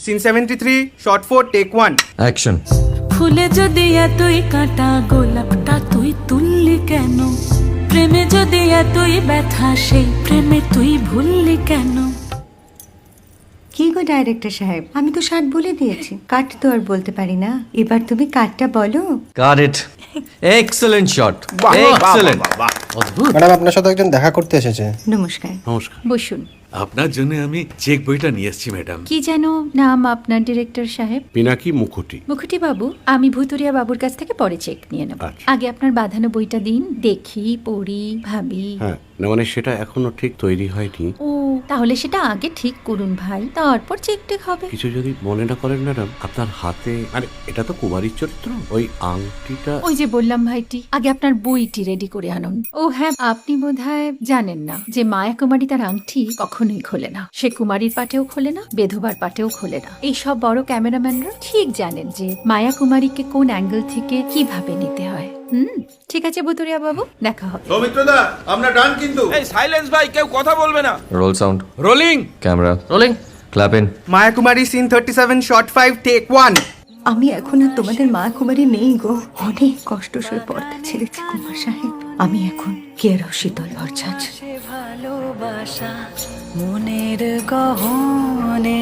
Scene 73 short 4 take 1 action. ফুলে যদি এতই কাঁটা গোলাপটা তুই তুললি কেন? প্রেমে যদি এতই ব্যথা সেই প্রেমে তুই ভুললি কেন? কি গো ডাইরেক্টর সাহেব, আমি তো 60 বলে দিয়েছি, কাট তো আর বলতে পারি না। এবার তুমি কাটটা বলো। Got it. Excellent shot, excellent. অদ্ভুত। ম্যাডাম, আপনার সাথে একজন দেখা করতে এসেছে। নমস্কার। নমস্কার। বসুন। আপনার জন্য আমি চেক বইটা নিয়ে এসেছি ম্যাডাম। কি যেন নাম আপনার ডিরেক্টর সাহেব? পিনাকি মুখোটি। মুখুটি বাবু, আমি ভুতুরিয়া বাবুর কাছ থেকে পরে চেক নিয়ে নেব। আচ্ছা। আগে আপনার বাঁধানো বইটা দিন, দেখি, পড়ি, ভাবি। হ্যাঁ, না মানে সেটা এখনো ঠিক তৈরি হয়নি। ও, তাহলে সেটা আগে ঠিক করুন ভাই, তারপর চেক টেক হবে। কিছু যদি মনে না করেন ম্যাডাম, আপনার হাতে, আরে এটা তো কুমারীর চরিত্র, ওই আংটিটা। ওই যে বললাম ভাইটি, আগে আপনার বইটি রেডি করে আনুন। ও হ্যাঁ, আপনি বোধহয় জানেন না যে মায়া কুমারী তার আংটি কখনোই খোলে না। সে কুমারীর পাটেও খোলে না, বেধবার পাটেও খোলে না। এই সব বড় ক্যামেরাম্যানরা ঠিক জানেন যে মায়া কুমারীকে কোন অ্যাঙ্গেল থেকে কিভাবে নিতে হয়। ঠিক আছে ভুতুরিয়া বাবু, দেখা হবে। সৌমিত্রদা, আমরা ডান কিন্তু। এই সাইলেন্স ভাই, কেউ কথা বলবে না। Roll sound, rolling. Camera rolling, clap in. Maya Kumari scene 37 shot 5 take 1 আমি এখন আর তোমাদের মা কুমারী নেই গো, অনেক কষ্ট সয়ে পর্দা ছেড়েছি কুমার সাহেব। আমি এখন কেরও শীতল ভরছাছ। ভালোবাসা মনের গহনে